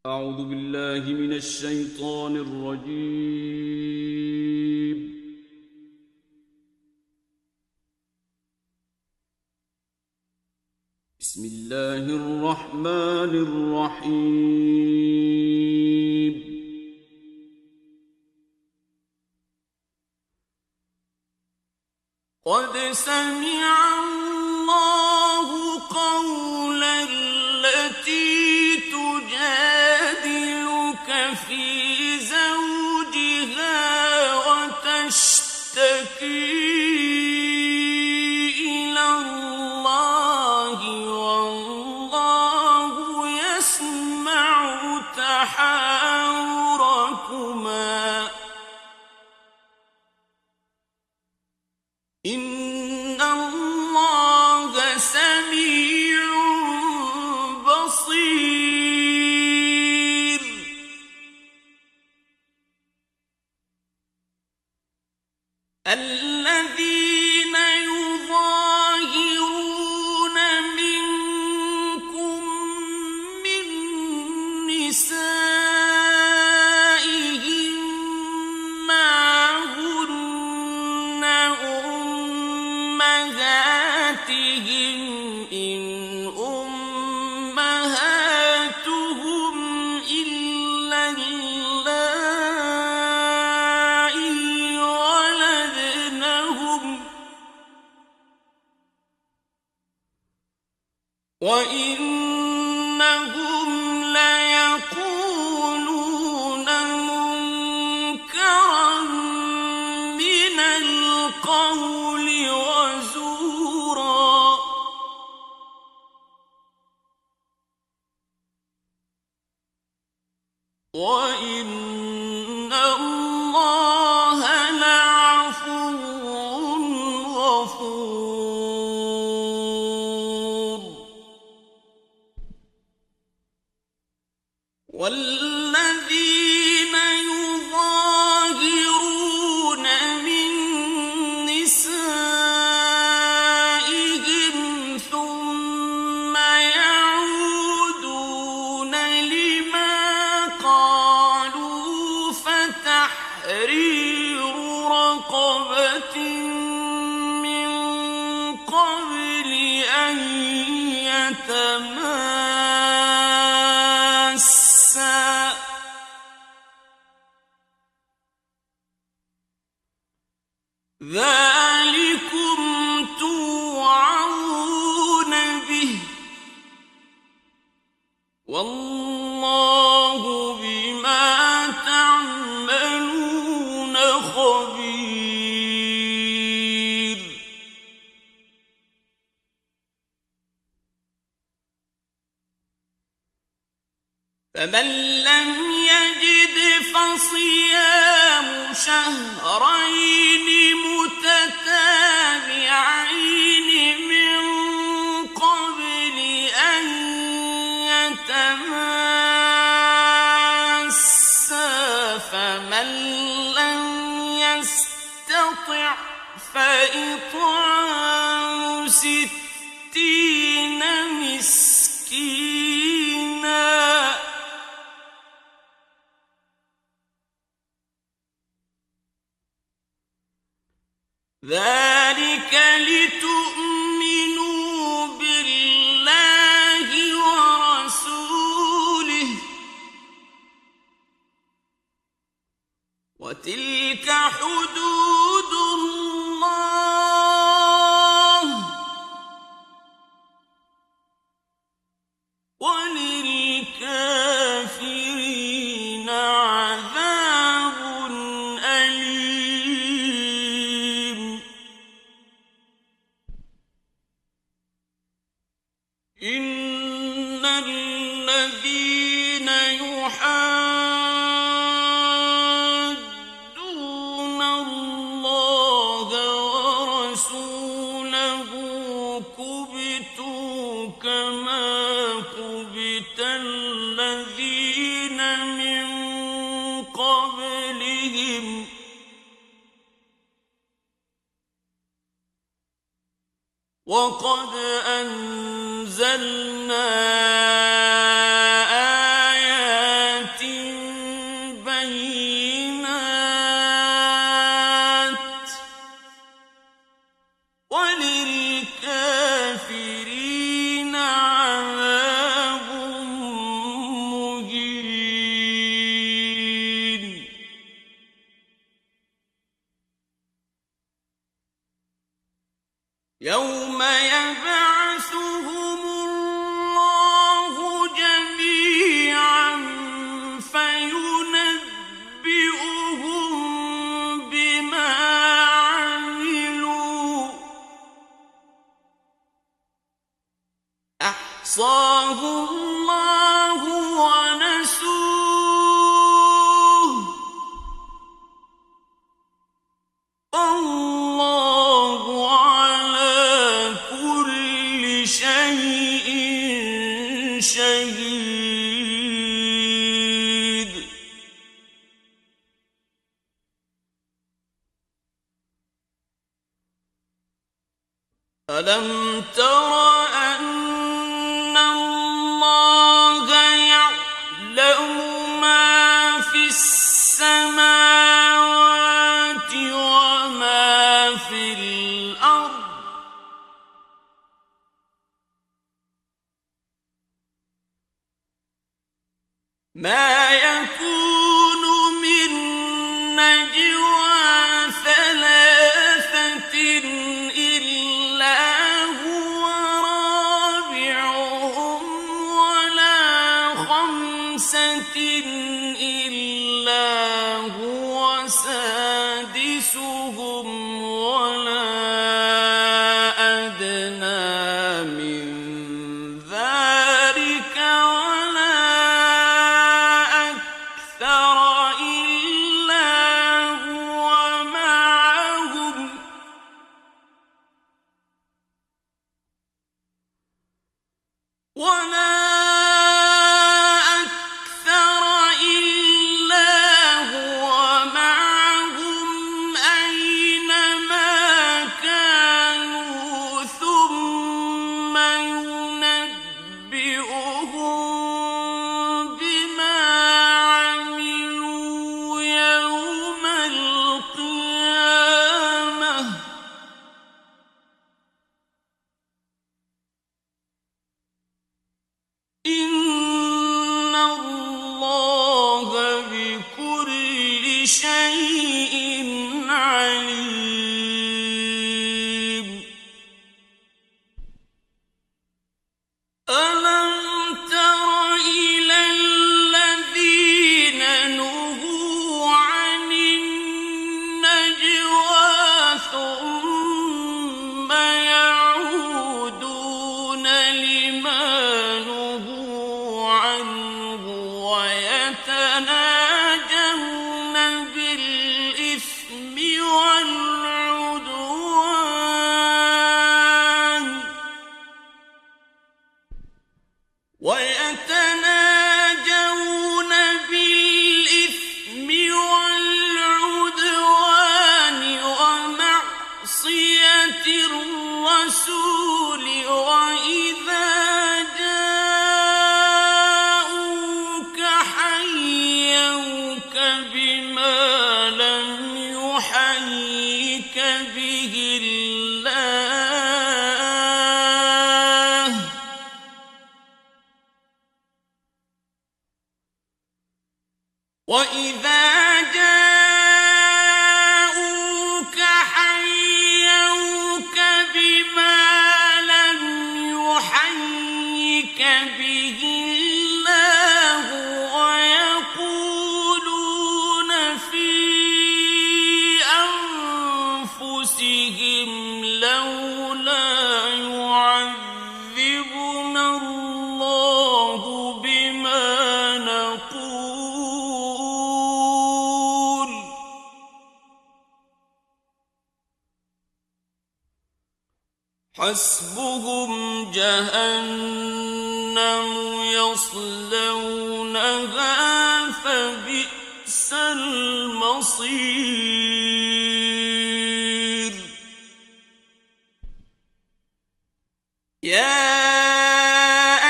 أعوذ بالله من الشيطان الرجيم. بسم الله الرحمن الرحيم. قد سمع الله قول التي تجادلك في زوجها وتشتكي إلى الله والله يسمع تحاوركما إن الله سميع بصير. الذين يظاهرون منكم من نسائهم ما هن أمهاتهم إن أمهاتهم إلا اللائي ولدنهم وإنهم ليقولون منكرا من القول وزورا. وإن الله لعفو غفور. والذين يظاهرون من نسائهم ثم يعودون لما قالوا فتحرير رقبة من قبل أن يتماسا ذلكم توعظون به والله بما تعملون خبير. فمن لم يجد فصيام شهرين متتابعين من قبل أن يتماسا فمن لم يستطع فإطعام 60 مسكينا ذلك لتؤمنوا بالله ورسوله وتلك حدود الله وللكافرين عذاب أليم. إن الذين يحادون الله ورسوله كبتوا كما كبت الذين من قبلهم وقد أنزلنا أحصاه الله ونسوه والله على كل شيء شهيد. ألم تر أن الله يعلم ما في السماوات وما في الأرض ما يكون من نجوى ثلاثة إلا هو رابعهم ولا خمسة إلا هو سادسهم ولا أدنى من ذلك ولا أكثر إلا هو معهم ولا أكثر إلا هو معهم أينما كانوا ثم ينبئهم بما عملوا يوم القيامة إن الله بكل شيء عليم. ألم تر إلى الذين نهوا عن النجوى ثم يعودون لما نهوا عنه ويتناجون بالإثم والعدوان ومعصية الرسول وإذا جاءوك حيوك بما لم يحيك به الله وإذا جاءوك حيوك بما لم يحيك به الله ويقولون في أنفسهم لولا يعذبنا الله بما نقول حسبهم جهنم يصلونها فبئس المصير. يا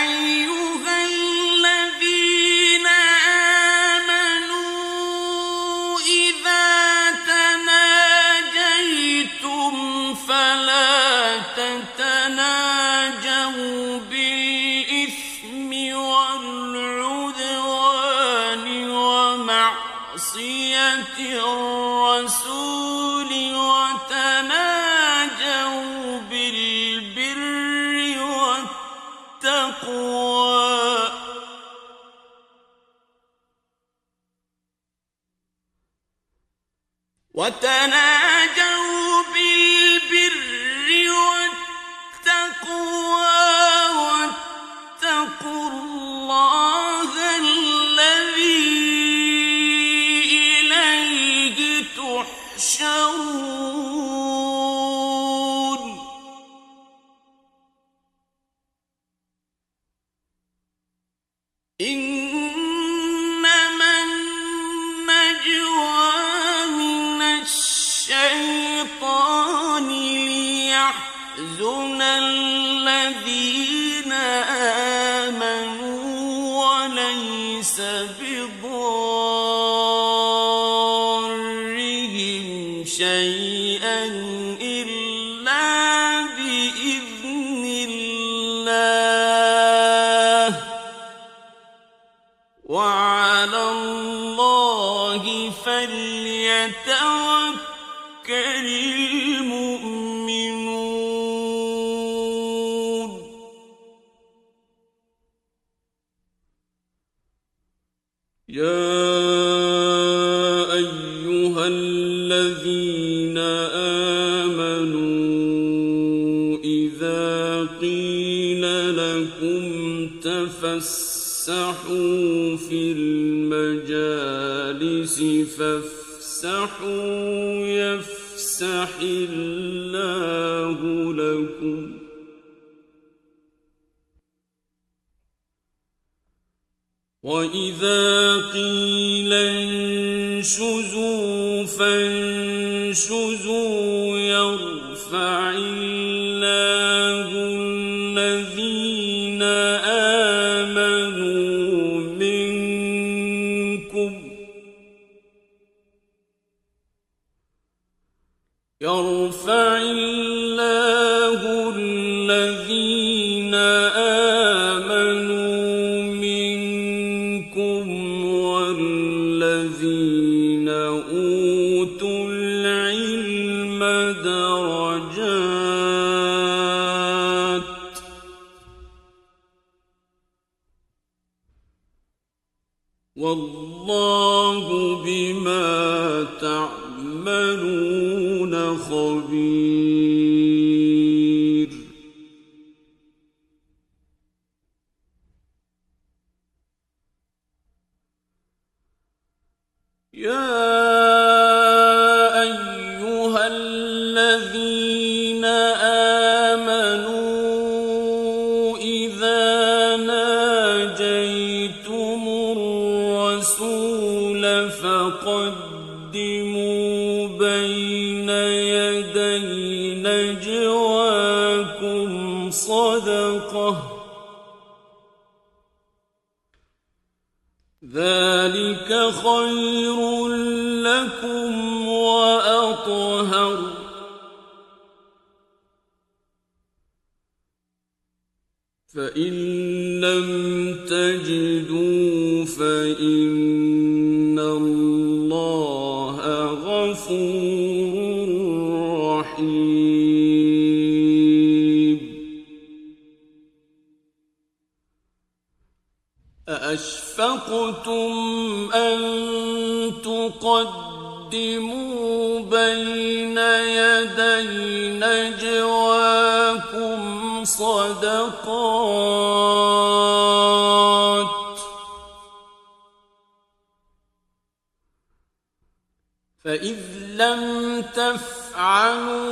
أيها الذين آمنوا إذا تناجيتم فلا تتناجوا بالإثم والعدوان ومعصية الرسول وتناجوا بالبر والتقوى وتناجوا بالبر والتقوى ليس بضارهم شيئا إلا بإذن الله وعلى الله فليتوكل المؤمنون. يا أيها الذين آمنوا إذا قيل لكم تفسحوا في المجالس فافسحوا يفسح الله لكم وإذا قيل انشزوا فانشزوا يرفع الله الذين آمنوا منكم والذين أوتوا العلم درجات والله بما تعملون خبير. يا أيها الذين آمنوا إذا ناجيتم الرسول فقدموا بين يدي نجواكم صدقة ذلك خير لكم وأطهر فإن لم تجدوا فإن الله غفور رحيم. أأشفقتم أن تقدموا بين يدي نجواكم صدقات فإذ لم تفعلوا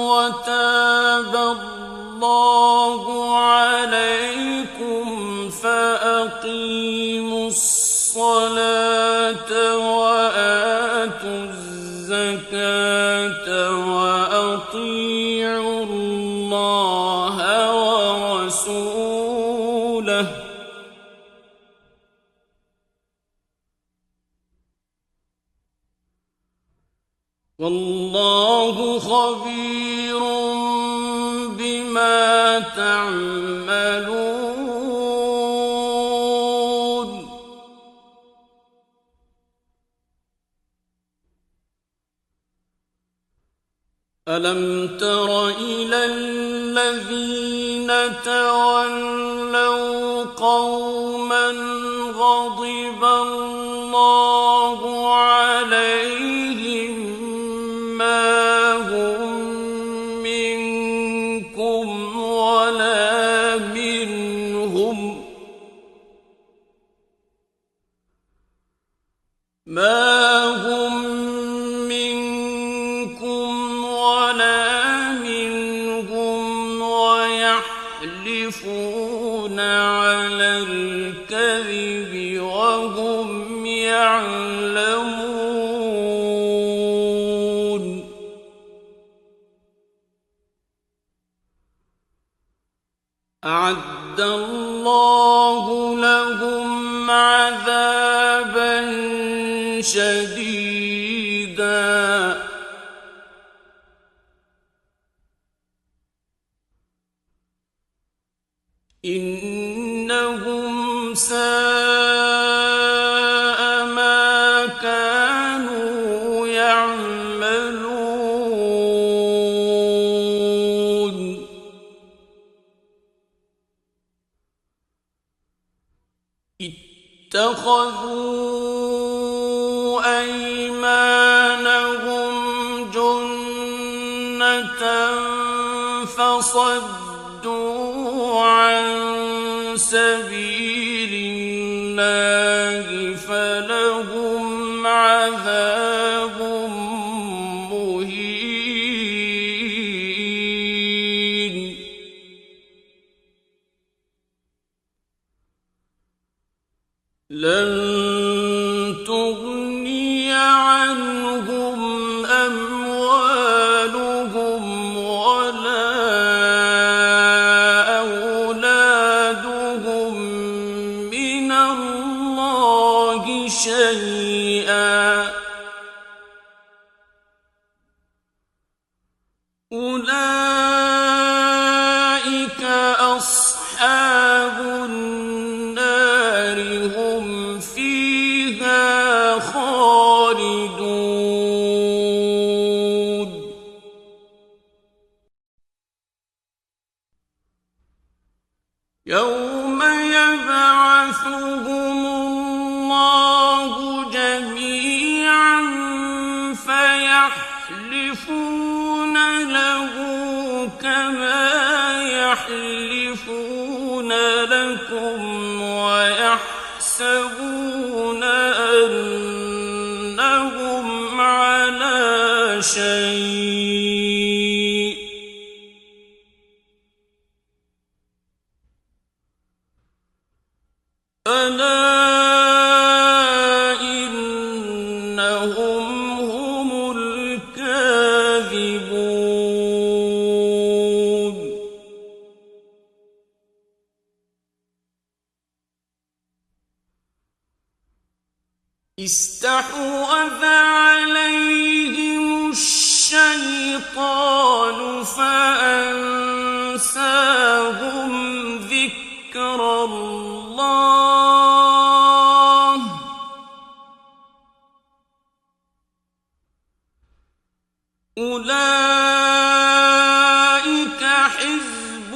وتاب الله عليكم فأقيموا الصلاة وآتوا الزكاة وأطيعوا الله ورسوله والله خبير بما تعملون. ألم تر إلى الذين تولوا قوما غضب الله عليهم ما هم منكم ولا منهم ويحلفون على الكذب وهم يعلمون. أعد الله لهم عذابا شديدا إنهم ساء ما كانوا يعملون اتخذوا أيمانهم جنة فصدوا عن سبيل الله فلهم عذاب مهين لن تغني عنهم أموالهم ولا أولادهم من الله شيئا أولئك أصحاب النار هم فيها خالدون يوم يبعثهم الله جميعا فيحلفون له كما يحلفون لكم ويحسبون أنهم على شيء ألا إنهم هم الكاذبون استحوذ عليهم الشيطان فأنساهم ذكر الله أولئك حزب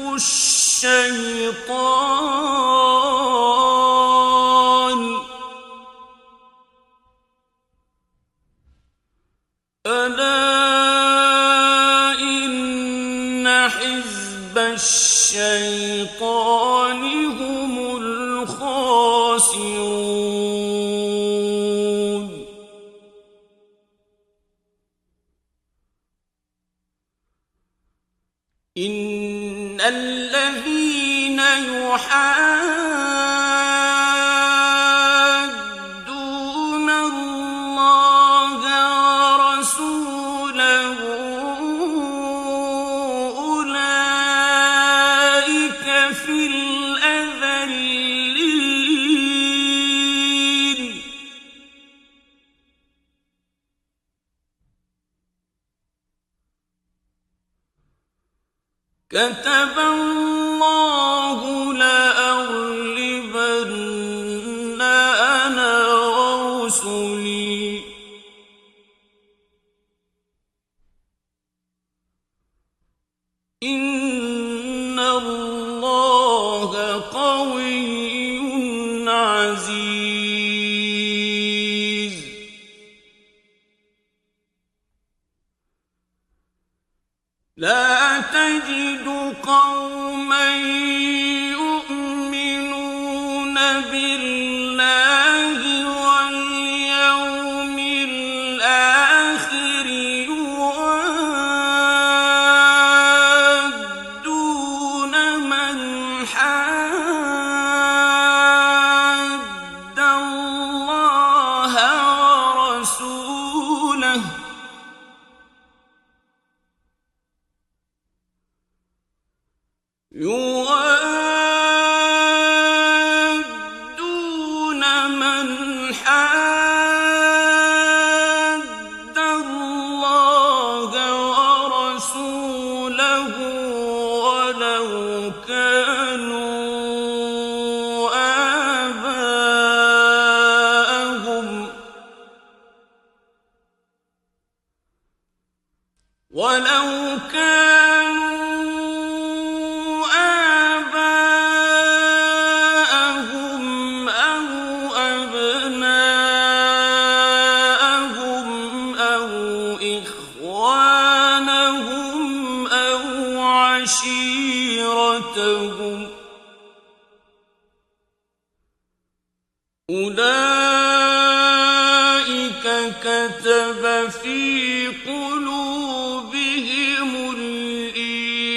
الشيطان ألا إن حزب الشيطان هم الخاسرون إن الذين يحادون الله ورسوله أولئك في الأذلين كتب الله لأغلبن أنا ورسلي إن الله قوي عزيز لا تجد قوما يؤمنون بالله واليوم الآخر يوادون من حاد الله ورسوله يوادون ولو كانوا آباءهم أو أبناءهم أو إخوانهم أو عشيرتهم أولئك كتب في قلوبهم الإيمان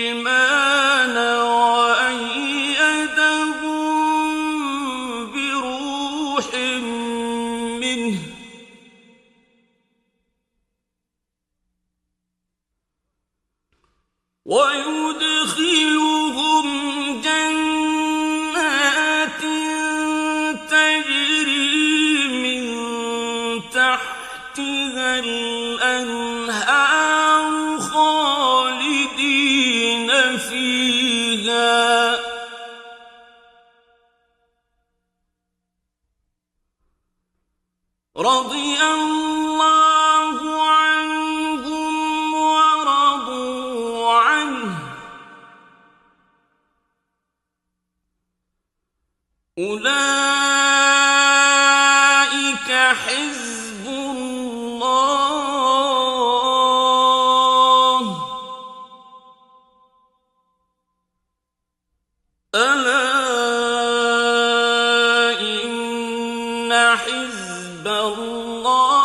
وأيدهم بروح منه ويدخلهم جنات تجري من تحتها الأنهار خالدين فيها رضي الله عنهم ورضوا عنه أولئك حزب الله ألا إن حزب الله